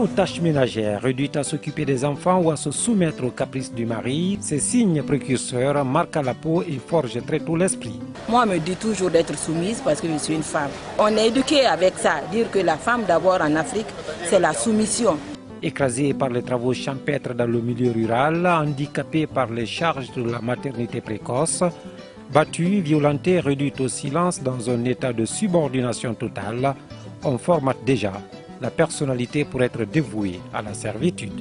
aux tâches ménagères, réduite à s'occuper des enfants ou à se soumettre aux caprices du mari, ces signes précurseurs marquent à la peau et forgent très tôt l'esprit. Moi, on me dit toujours d'être soumise parce que je suis une femme. On est éduqué avec ça, dire que la femme d'abord en Afrique, c'est la soumission. Écrasée par les travaux champêtres dans le milieu rural, handicapée par les charges de la maternité précoce, battue, violentée, réduite au silence dans un état de subordination totale, on formate déjà la personnalité pour être dévouée à la servitude.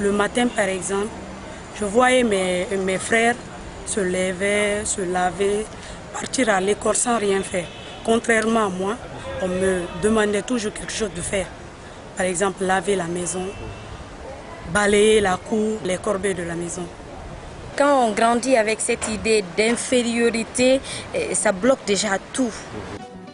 Le matin, par exemple, je voyais mes frères se lever, se laver, partir à l'école sans rien faire. Contrairement à moi, on me demandait toujours quelque chose de faire. Par exemple, laver la maison, balayer la cour, les corbeilles de la maison. Quand on grandit avec cette idée d'infériorité, ça bloque déjà tout.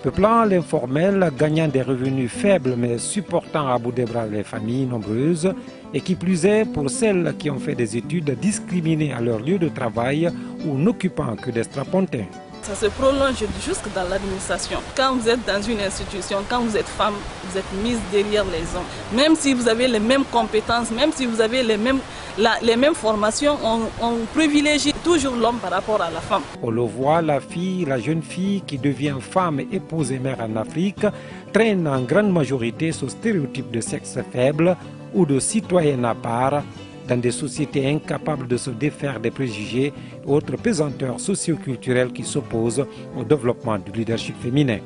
Peuplant l'informel, gagnant des revenus faibles mais supportant à bout des bras les familles nombreuses, et qui plus est pour celles qui ont fait des études discriminées à leur lieu de travail ou n'occupant que des strapontins. Ça se prolonge jusque dans l'administration. Quand vous êtes dans une institution, quand vous êtes femme, vous êtes mise derrière les hommes. Même si vous avez les mêmes compétences, même si vous avez les mêmes formations, on privilégie toujours l'homme par rapport à la femme. On le voit, la jeune fille qui devient femme, épouse et mère en Afrique, traîne en grande majorité ce stéréotype de sexe faible ou de citoyenne à part, dans des sociétés incapables de se défaire des préjugés et autres pesanteurs socio-culturels qui s'opposent au développement du leadership féminin.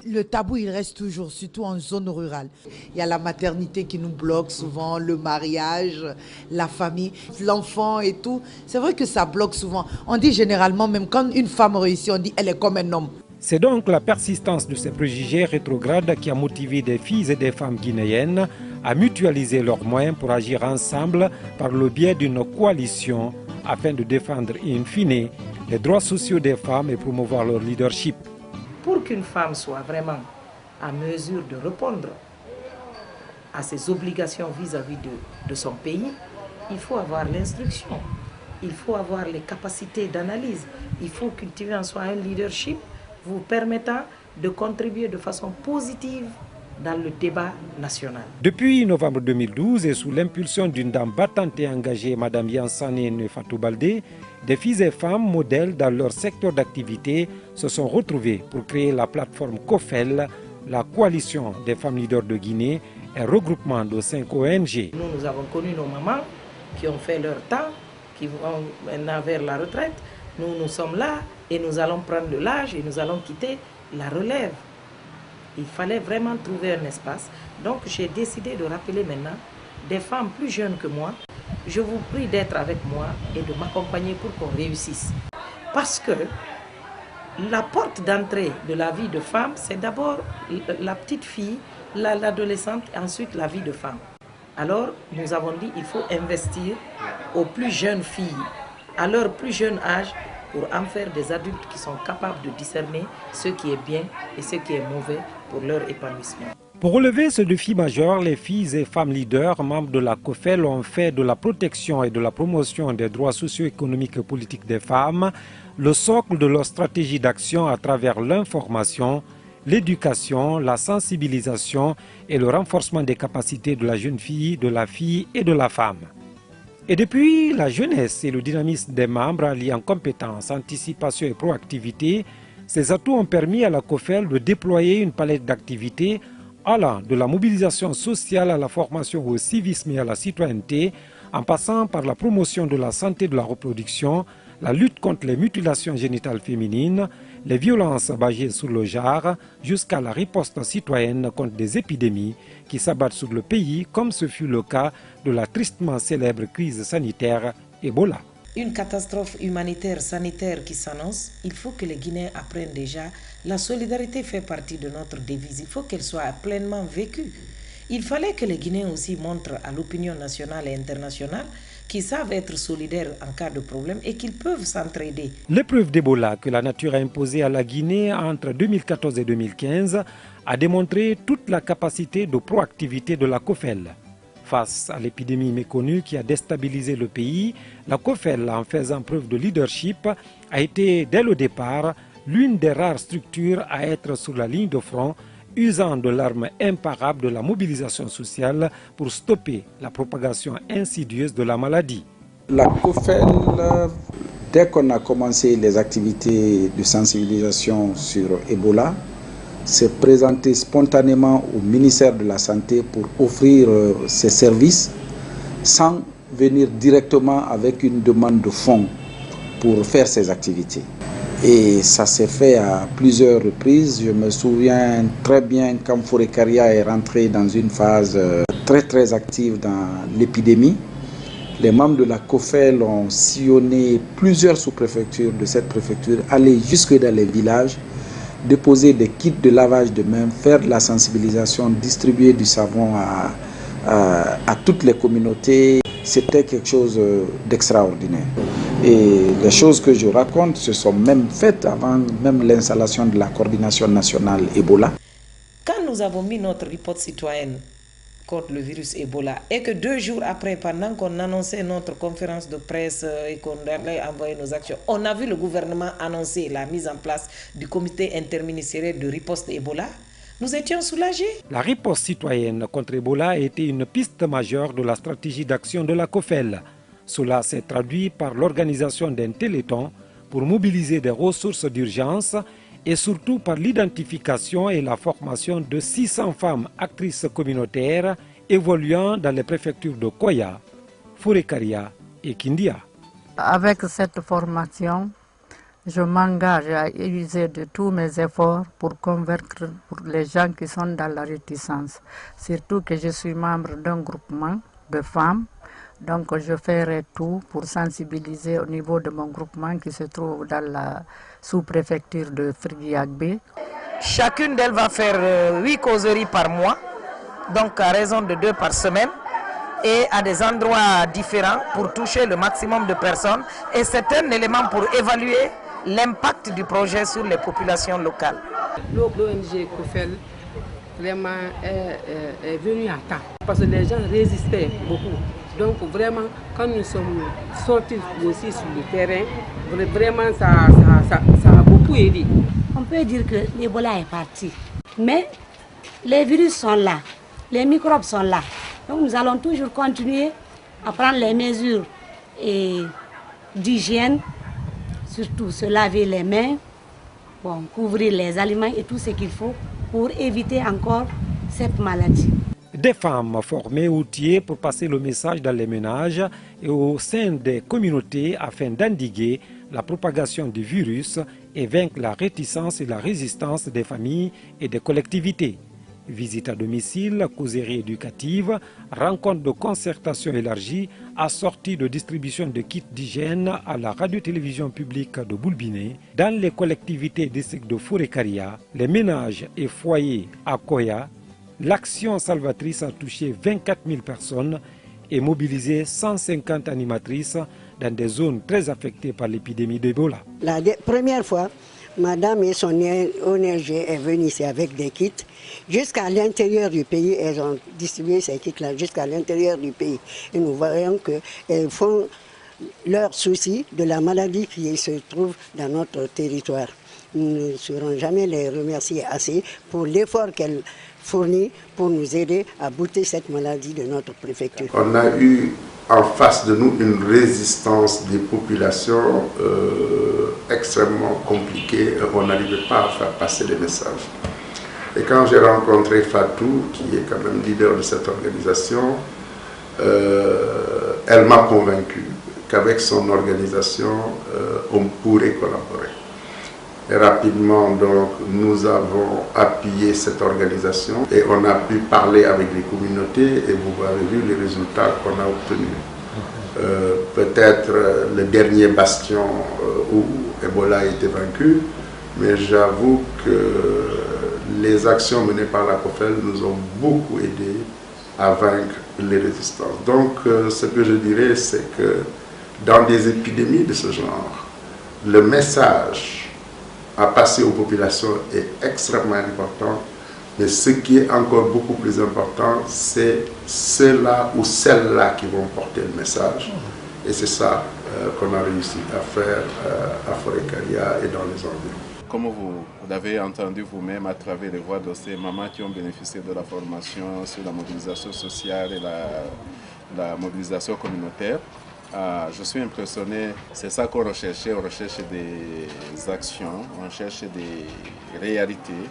Le tabou, il reste toujours, surtout en zone rurale. Il y a la maternité qui nous bloque souvent, le mariage, la famille, l'enfant et tout. C'est vrai que ça bloque souvent. On dit généralement, même quand une femme réussit, on dit elle est comme un homme. C'est donc la persistance de ces préjugés rétrogrades qui a motivé des filles et des femmes guinéennes à mutualiser leurs moyens pour agir ensemble par le biais d'une coalition afin de défendre in fine les droits sociaux des femmes et promouvoir leur leadership. Pour qu'une femme soit vraiment à mesure de répondre à ses obligations vis-à-vis de son pays, il faut avoir l'instruction, il faut avoir les capacités d'analyse, il faut cultiver en soi un leadership vous permettant de contribuer de façon positive dans le débat national. Depuis novembre 2012 et sous l'impulsion d'une dame battante et engagée, Mme Yansane Fatou Baldé, des filles et femmes modèles dans leur secteur d'activité se sont retrouvées pour créer la plateforme COFEL, la coalition des femmes leaders de Guinée, un regroupement de 5 ONG. Nous avons connu nos mamans qui ont fait leur temps, qui vont maintenant vers la retraite. Nous sommes là et nous allons prendre de l'âge et nous allons quitter la relève. Il fallait vraiment trouver un espace. Donc j'ai décidé de rappeler maintenant des femmes plus jeunes que moi. Je vous prie d'être avec moi et de m'accompagner pour qu'on réussisse. Parce que la porte d'entrée de la vie de femme, c'est d'abord la petite fille, l'adolescente et ensuite la vie de femme. Alors nous avons dit qu'il faut investir aux plus jeunes filles, à leur plus jeune âge, pour en faire des adultes qui sont capables de discerner ce qui est bien et ce qui est mauvais pour leur épanouissement. Pour relever ce défi majeur, les filles et femmes leaders, membres de la COFEL, ont fait de la protection et de la promotion des droits socio-économiques et politiques des femmes le socle de leur stratégie d'action à travers l'information, l'éducation, la sensibilisation et le renforcement des capacités de la jeune fille, de la fille et de la femme. Et depuis, la jeunesse et le dynamisme des membres alliés en compétences, anticipation et proactivité, ces atouts ont permis à la COFEL de déployer une palette d'activités allant de la mobilisation sociale à la formation au civisme et à la citoyenneté, en passant par la promotion de la santé de la reproduction, la lutte contre les mutilations génitales féminines, les violences basées sur le genre, jusqu'à la riposte citoyenne contre des épidémies qui s'abattent sur le pays, comme ce fut le cas de la tristement célèbre crise sanitaire Ebola. Une catastrophe humanitaire, sanitaire qui s'annonce, il faut que les Guinéens apprennent déjà. La solidarité fait partie de notre devise, il faut qu'elle soit pleinement vécue. Il fallait que les Guinéens aussi montrent à l'opinion nationale et internationale qu'ils savent être solidaires en cas de problème et qu'ils peuvent s'entraider. L'épreuve d'Ebola que la nature a imposée à la Guinée entre 2014 et 2015 a démontré toute la capacité de proactivité de la COFEL. Face à l'épidémie méconnue qui a déstabilisé le pays, la COFEL, en faisant preuve de leadership, a été dès le départ l'une des rares structures à être sur la ligne de front usant de l'arme imparable de la mobilisation sociale pour stopper la propagation insidieuse de la maladie. La COFEL, dès qu'on a commencé les activités de sensibilisation sur Ebola, s'est présenté spontanément au ministère de la Santé pour offrir ses services sans venir directement avec une demande de fonds pour faire ses activités. Et ça s'est fait à plusieurs reprises. Je me souviens très bien quand Fourekaria est rentré dans une phase très active dans l'épidémie. Les membres de la COFEL ont sillonné plusieurs sous-préfectures de cette préfecture, aller jusque dans les villages, déposer des kits de lavage de mains, faire de la sensibilisation, distribuer du savon à toutes les communautés. C'était quelque chose d'extraordinaire. Et les choses que je raconte se sont même faites avant même l'installation de la coordination nationale Ebola. Quand nous avons mis notre riposte citoyenne contre le virus Ebola et que 2 jours après, pendant qu'on annonçait notre conférence de presse et qu'on allait envoyer nos actions, on a vu le gouvernement annoncer la mise en place du comité interministériel de riposte Ebola, nous étions soulagés. La riposte citoyenne contre Ebola a été une piste majeure de la stratégie d'action de la COFEL. Cela s'est traduit par l'organisation d'un téléthon pour mobiliser des ressources d'urgence et surtout par l'identification et la formation de 600 femmes actrices communautaires évoluant dans les préfectures de Koya, Fourekaria et Kindia. Avec cette formation, je m'engage à user de tous mes efforts pour convaincre les gens qui sont dans la réticence. Surtout que je suis membre d'un groupement de femmes. Donc je ferai tout pour sensibiliser au niveau de mon groupement qui se trouve dans la sous-préfecture de Friguiagbe. Chacune d'elles va faire 8 causeries par mois, donc à raison de 2 par semaine, et à des endroits différents pour toucher le maximum de personnes. Et c'est un élément pour évaluer l'impact du projet sur les populations locales. L'ONG COFEL vraiment est venue à temps parce que les gens résistaient beaucoup. Donc vraiment, quand nous sommes sortis aussi sur le terrain, vraiment ça a beaucoup aidé. On peut dire que l'Ebola est parti, mais les virus sont là, les microbes sont là. Donc nous allons toujours continuer à prendre les mesures d'hygiène, surtout se laver les mains, couvrir les aliments et tout ce qu'il faut pour éviter encore cette maladie. Des femmes formées, outillées pour passer le message dans les ménages et au sein des communautés afin d'endiguer la propagation du virus et vaincre la réticence et la résistance des familles et des collectivités. Visite à domicile, causerie éducative, rencontre de concertation élargie, assortie de distribution de kits d'hygiène à la radio-télévision publique de Boulbiné, dans les collectivités districts de Fourekaria, les ménages et foyers à Koya. L'action salvatrice a touché 24 000 personnes et mobilisé 150 animatrices dans des zones très affectées par l'épidémie d'Ebola. La première fois, Madame et son ONG est venue ici avec des kits. Jusqu'à l'intérieur du pays, elles ont distribué ces kits-là jusqu'à l'intérieur du pays. Et nous voyons qu'elles font leurs soucis de la maladie qui se trouve dans notre territoire. Nous ne saurons jamais les remercier assez pour l'effort qu'elles fournissent pour nous aider à bouter cette maladie de notre préfecture. On a eu en face de nous une résistance des populations extrêmement compliquée. On n'arrivait pas à faire passer les messages. Et quand j'ai rencontré Fatou, qui est quand même leader de cette organisation, elle m'a convaincu qu'avec son organisation, on pourrait collaborer. Et rapidement, donc, nous avons appuyé cette organisation et on a pu parler avec les communautés et vous avez vu les résultats qu'on a obtenus. Peut-être le dernier bastion où Ebola a été vaincu, mais j'avoue que les actions menées par la COFEL nous ont beaucoup aidé à vaincre les résistances. Donc, ce que je dirais, c'est que dans des épidémies de ce genre, le message à passer aux populations est extrêmement important, mais ce qui est encore beaucoup plus important, c'est ceux-là ou celles-là qui vont porter le message. Et c'est ça qu'on a réussi à faire à Fourekaria et dans les environs. comme vous l'avez entendu vous-même à travers les voix de ces mamans qui ont bénéficié de la formation sur la mobilisation sociale et la mobilisation communautaire, je suis impressionné. C'est ça qu'on recherchait. On recherche des actions, on cherche des réalités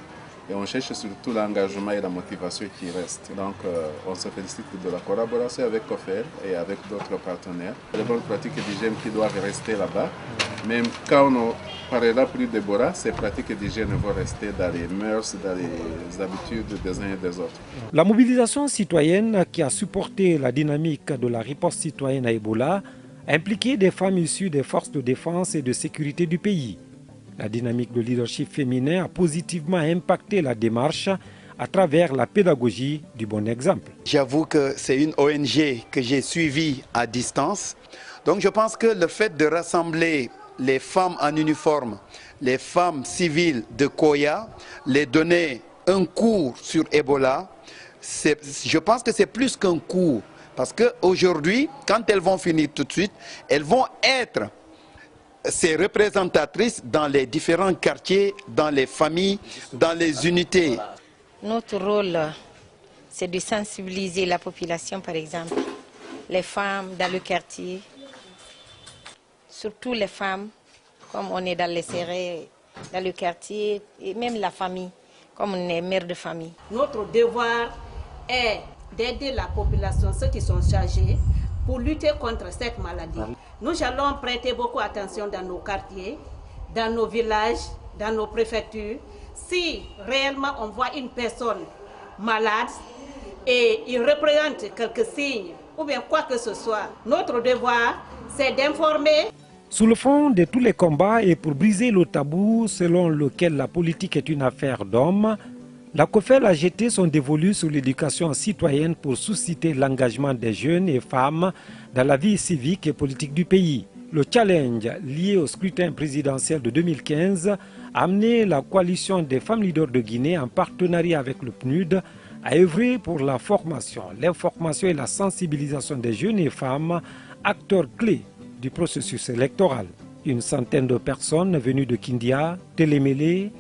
et on cherche surtout l'engagement et la motivation qui restent. Donc on se félicite de la collaboration avec COFEL et avec d'autres partenaires. Les bonnes pratiques d'hygiène qui doivent rester là-bas. Même quand on parlera plus d'Ebola, ces pratiques d'hygiène vont rester dans les mœurs, dans les habitudes des uns et des autres. La mobilisation citoyenne qui a supporté la dynamique de la riposte citoyenne à Ebola a impliqué des femmes issues des forces de défense et de sécurité du pays. La dynamique de leadership féminin a positivement impacté la démarche à travers la pédagogie du bon exemple. J'avoue que c'est une ONG que j'ai suivie à distance. Donc je pense que le fait de rassembler les femmes en uniforme, les femmes civiles de Koya, les donner un cours sur Ebola, je pense que c'est plus qu'un cours. Parce qu'aujourd'hui, quand elles vont finir tout de suite, elles vont être ces représentatrices dans les différents quartiers, dans les familles, dans les unités. Notre rôle, c'est de sensibiliser la population, par exemple, les femmes dans le quartier, surtout les femmes, comme on est dans les serrés, dans le quartier, et même la famille, comme on est mère de famille. Notre devoir est d'aider la population, ceux qui sont chargés, pour lutter contre cette maladie. Nous allons prêter beaucoup attention dans nos quartiers, dans nos villages, dans nos préfectures. Si réellement on voit une personne malade et il représente quelques signes ou bien quoi que ce soit, notre devoir, c'est d'informer. Sous le fond de tous les combats et pour briser le tabou selon lequel la politique est une affaire d'hommes, la COFEL a jeté son dévolu sur l'éducation citoyenne pour susciter l'engagement des jeunes et femmes dans la vie civique et politique du pays. Le challenge lié au scrutin présidentiel de 2015 a amené la coalition des femmes leaders de Guinée en partenariat avec le PNUD à œuvrer pour la formation, l'information et la sensibilisation des jeunes et femmes, acteurs clés du processus électoral. Une centaine de personnes venues de Kindia, Télémélé,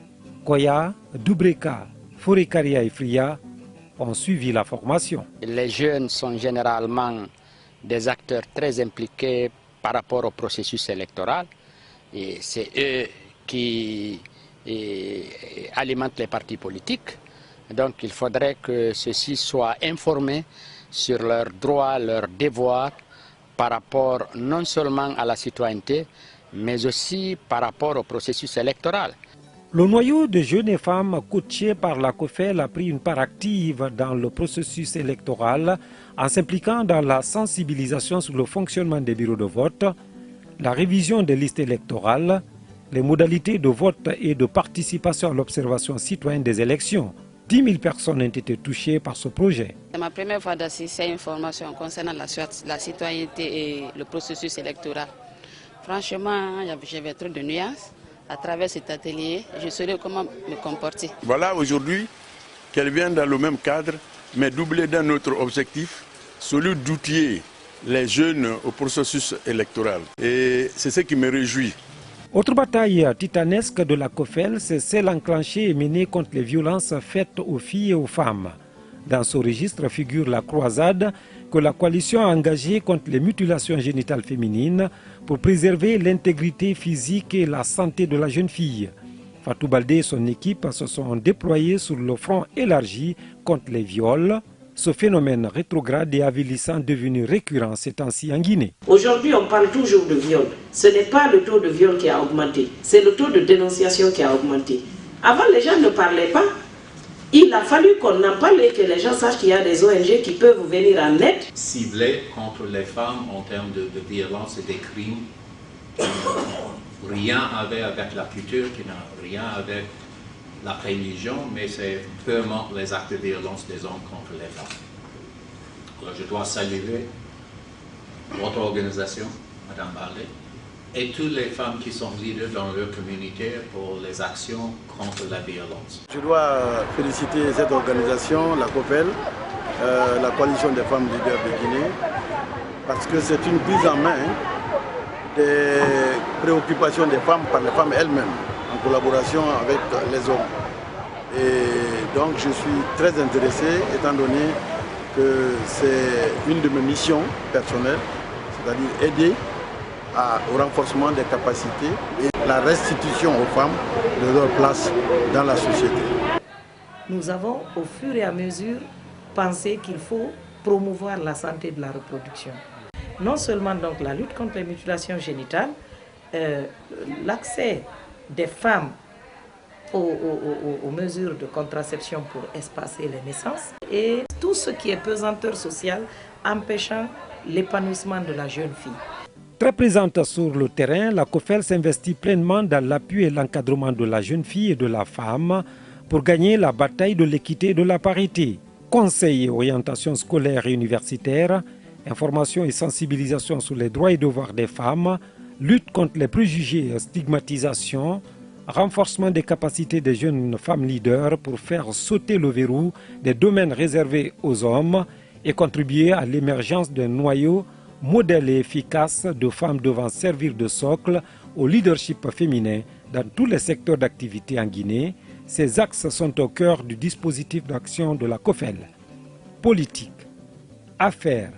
Koya, Doubreka, Forekaria et Fria ont suivi la formation. Les jeunes sont généralement des acteurs très impliqués par rapport au processus électoral et c'est eux qui alimentent les partis politiques. Donc il faudrait que ceux-ci soient informés sur leurs droits, leurs devoirs par rapport non seulement à la citoyenneté mais aussi par rapport au processus électoral. Le noyau de jeunes et femmes coachés par la COFEL a pris une part active dans le processus électoral en s'impliquant dans la sensibilisation sur le fonctionnement des bureaux de vote, la révision des listes électorales, les modalités de vote et de participation à l'observation citoyenne des élections. 10 000 personnes ont été touchées par ce projet. C'est ma première fois d'assister à une formation concernant la citoyenneté et le processus électoral. Franchement, j'avais trop de nuances. À travers cet atelier, je saurais comment me comporter. Voilà aujourd'hui qu'elle vient dans le même cadre, mais doublée d'un autre objectif, celui d'outiller les jeunes au processus électoral. Et c'est ce qui me réjouit. Autre bataille titanesque de la COFEL, c'est celle enclenchée et menée contre les violences faites aux filles et aux femmes. Dans ce registre figure la croisade que la coalition a engagée contre les mutilations génitales féminines pour préserver l'intégrité physique et la santé de la jeune fille. Fatou Baldé et son équipe se sont déployés sur le front élargi contre les viols, ce phénomène rétrograde et avilissant devenu récurrent ces temps-ci en Guinée. Aujourd'hui, on parle toujours de viol. Ce n'est pas le taux de viol qui a augmenté, c'est le taux de dénonciation qui a augmenté. Avant, les gens ne parlaient pas. Il a fallu qu'on en parle et que les gens sachent qu'il y a des ONG qui peuvent venir en aide. Ciblé contre les femmes en termes de violence et des crimes qui n'ont rien à voir avec la culture, qui n'ont rien avec la religion, mais c'est purement les actes de violence des hommes contre les femmes. Alors je dois saluer votre organisation, Madame Baldé, et toutes les femmes qui sont leaders dans leur communauté pour les actions contre la violence. Je dois féliciter cette organisation, la COFEL, la coalition des femmes leaders de Guinée, parce que c'est une prise en main des préoccupations des femmes par les femmes elles-mêmes. en collaboration avec les hommes. Et donc je suis très intéressé étant donné que c'est une de mes missions personnelles, c'est-à-dire aider au renforcement des capacités et la restitution aux femmes de leur place dans la société. Nous avons au fur et à mesure pensé qu'il faut promouvoir la santé de la reproduction. Non seulement donc la lutte contre les mutilations génitales, l'accès des femmes aux mesures de contraception pour espacer les naissances et tout ce qui est pesanteur sociale empêchant l'épanouissement de la jeune fille. Très présente sur le terrain, la COFEL s'investit pleinement dans l'appui et l'encadrement de la jeune fille et de la femme pour gagner la bataille de l'équité et de la parité. Conseil et orientation scolaire et universitaire, information et sensibilisation sur les droits et devoirs des femmes, lutte contre les préjugés et stigmatisation, renforcement des capacités des jeunes femmes leaders pour faire sauter le verrou des domaines réservés aux hommes et contribuer à l'émergence d'un noyau modèle et efficace de femmes devant servir de socle au leadership féminin dans tous les secteurs d'activité en Guinée. Ces axes sont au cœur du dispositif d'action de la COFEL. Politique, affaires,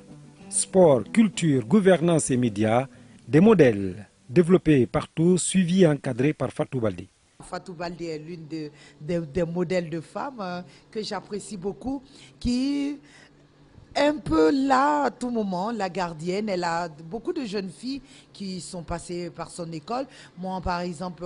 sport, culture, gouvernance et médias, des modèles développés partout, suivis et encadrés par Fatou Baldé. Fatou Baldé est l'une des modèles de femmes que j'apprécie beaucoup, qui un peu là à tout moment, la gardienne. Elle a beaucoup de jeunes filles qui sont passées par son école. Moi, par exemple,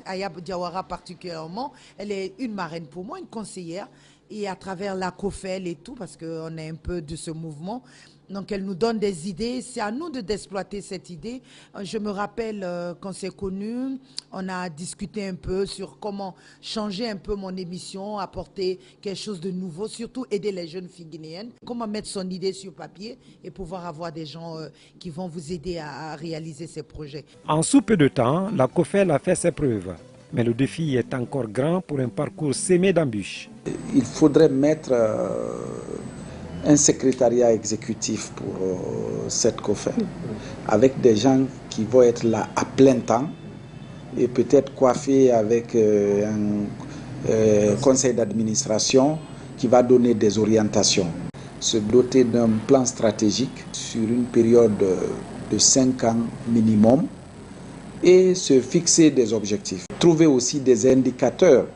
Ayab Diawara particulièrement, elle est une marraine pour moi, une conseillère. Et à travers la COFEL et tout, parce qu'on est un peu de ce mouvement, donc elle nous donne des idées. C'est à nous d'exploiter cette idée. Je me rappelle quand c'est connu, on a discuté un peu sur comment changer un peu mon émission, apporter quelque chose de nouveau, surtout aider les jeunes filles guinéennes. Comment mettre son idée sur papier et pouvoir avoir des gens qui vont vous aider à réaliser ces projets. En sous peu de temps, la COFEL a fait ses preuves. Mais le défi est encore grand pour un parcours semé d'embûches. Il faudrait mettre un secrétariat exécutif pour cette COFEL, avec des gens qui vont être là à plein temps et peut-être coiffés avec un conseil d'administration qui va donner des orientations. Se doter d'un plan stratégique sur une période de 5 ans minimum et se fixer des objectifs. Trouver aussi des indicateurs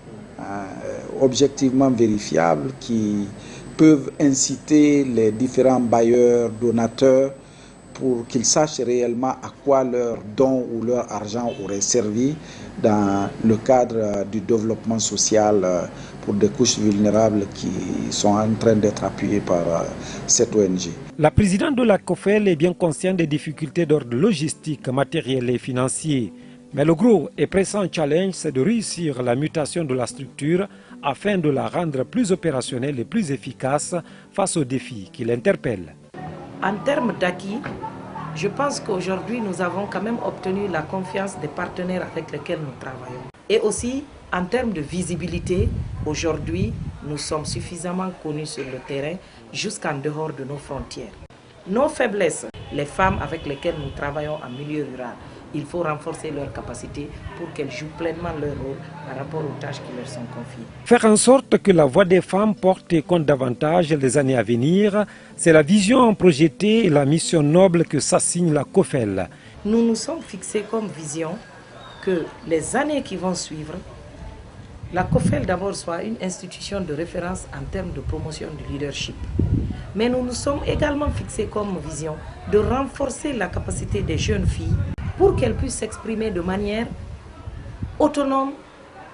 objectivement vérifiables qui peuvent inciter les différents bailleurs, donateurs, pour qu'ils sachent réellement à quoi leur don ou leur argent aurait servi dans le cadre du développement social pour des couches vulnérables qui sont en train d'être appuyées par cette ONG. La présidente de la COFEL est bien consciente des difficultés d'ordre logistique, matériel et financier. Mais le gros et pressant challenge, c'est de réussir la mutation de la structure afin de la rendre plus opérationnelle et plus efficace face aux défis qui l'interpellent. En termes d'acquis, je pense qu'aujourd'hui, nous avons quand même obtenu la confiance des partenaires avec lesquels nous travaillons. Et aussi, en termes de visibilité, aujourd'hui, nous sommes suffisamment connus sur le terrain jusqu'en dehors de nos frontières. Nos faiblesses, les femmes avec lesquelles nous travaillons en milieu rural, il faut renforcer leurs capacités pour qu'elles jouent pleinement leur rôle par rapport aux tâches qui leur sont confiées. Faire en sorte que la voix des femmes porte et compte davantage les années à venir, c'est la vision projetée et la mission noble que s'assigne la COFEL. Nous nous sommes fixés comme vision que les années qui vont suivre, la COFEL d'abord soit une institution de référence en termes de promotion du leadership. Mais nous nous sommes également fixés comme vision de renforcer la capacité des jeunes filles pour qu'elles puissent s'exprimer de manière autonome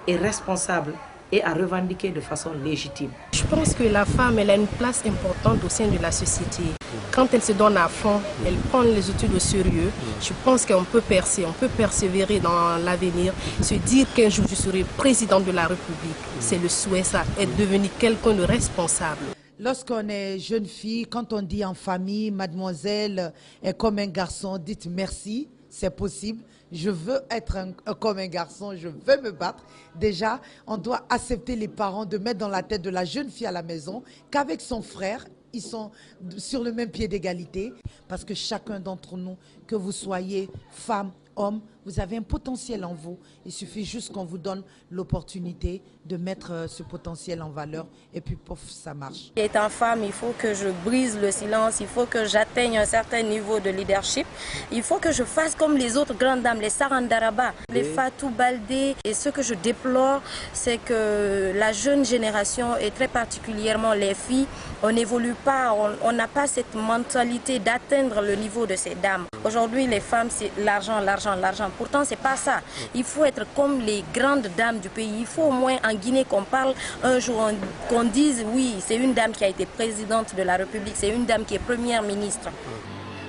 et responsable et à revendiquer de façon légitime. Je pense que la femme, elle a une place importante au sein de la société. Quand elle se donne à fond, elle prend les études au sérieux, je pense qu'on peut percer, on peut persévérer dans l'avenir, se dire qu'un jour je serai président de la République. C'est le souhait, ça, être devenu quelqu'un de responsable. Lorsqu'on est jeune fille, quand on dit en famille, mademoiselle est comme un garçon, dites merci, c'est possible. Je veux être comme un garçon, je veux me battre. Déjà, on doit accepter les parents de mettre dans la tête de la jeune fille à la maison qu'avec son frère, ils sont sur le même pied d'égalité. Parce que chacun d'entre nous, que vous soyez femme, homme, Vous avez un potentiel en vous. Il suffit juste qu'on vous donne l'opportunité de mettre ce potentiel en valeur et puis pouf, ça marche. Étant femme, il faut que je brise le silence, il faut que j'atteigne un certain niveau de leadership. Il faut que je fasse comme les autres grandes dames, les Sarandaraba, les Fatou Baldé. Et ce que je déplore, c'est que la jeune génération, et très particulièrement les filles, on n'évolue pas, on n'a pas cette mentalité d'atteindre le niveau de ces dames. Aujourd'hui, les femmes, c'est l'argent, l'argent, l'argent. Pourtant, c'est pas ça. Il faut être comme les grandes dames du pays. Il faut au moins en Guinée qu'on parle un jour, qu'on dise oui, c'est une dame qui a été présidente de la République, c'est une dame qui est première ministre.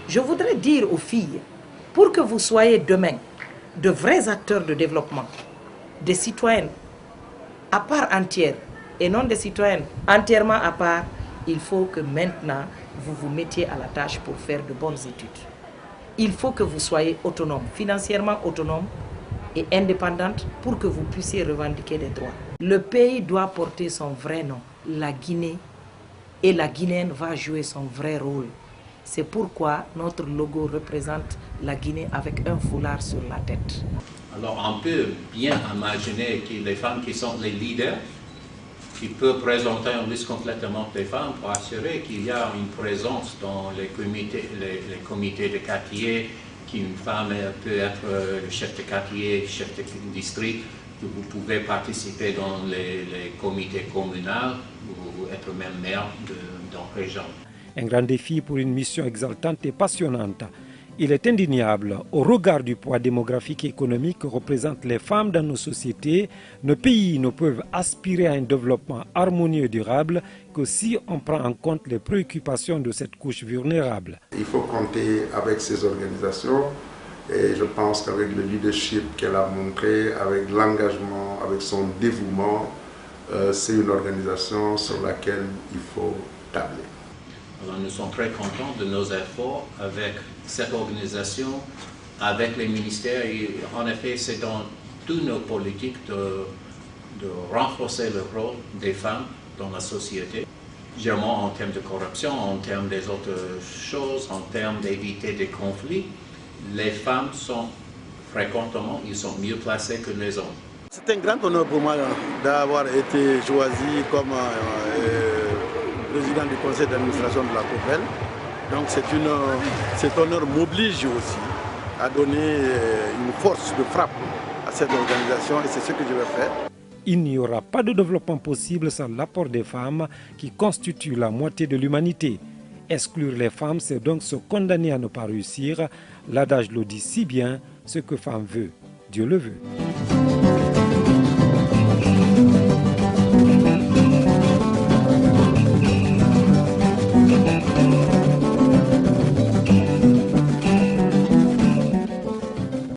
Je voudrais dire aux filles, pour que vous soyez demain de vrais acteurs de développement, des citoyennes à part entière et non des citoyennes entièrement à part, il faut que maintenant vous vous mettiez à la tâche pour faire de bonnes études. Il faut que vous soyez autonome, financièrement autonome et indépendante pour que vous puissiez revendiquer des droits. Le pays doit porter son vrai nom, la Guinée, et la Guinéenne va jouer son vrai rôle. C'est pourquoi notre logo représente la Guinée avec un foulard sur la tête. Alors on peut bien imaginer que les femmes qui sont les leaders, qui peuvent présenter une liste complètement des femmes pour assurer qu'il y a une présence dans les comités de quartier, qu'une femme peut être le chef de quartier, chef de district, que vous pouvez participer dans les comités communaux ou être même maire dans la région. Un grand défi pour une mission exaltante et passionnante. Il est indéniable, au regard du poids démographique et économique que représentent les femmes dans nos sociétés, nos pays ne peuvent aspirer à un développement harmonieux et durable que si on prend en compte les préoccupations de cette couche vulnérable. Il faut compter avec ces organisations et je pense qu'avec le leadership qu'elle a montré, avec l'engagement, avec son dévouement, c'est une organisation sur laquelle il faut tabler. Alors, nous sommes très contents de nos efforts avec cette organisation, avec les ministères. Et en effet, c'est dans toutes nos politiques de renforcer le rôle des femmes dans la société. Généralement en termes de corruption, en termes des autres choses, en termes d'éviter des conflits, les femmes sont fréquemment, ils sont mieux placées que les hommes. C'est un grand honneur pour moi d'avoir été choisi comme président du conseil d'administration de la COFEL. Donc cet honneur m'oblige aussi à donner une force de frappe à cette organisation et c'est ce que je vais faire. Il n'y aura pas de développement possible sans l'apport des femmes qui constituent la moitié de l'humanité. Exclure les femmes, c'est donc se condamner à ne pas réussir. L'adage le dit si bien, ce que femme veut, Dieu le veut.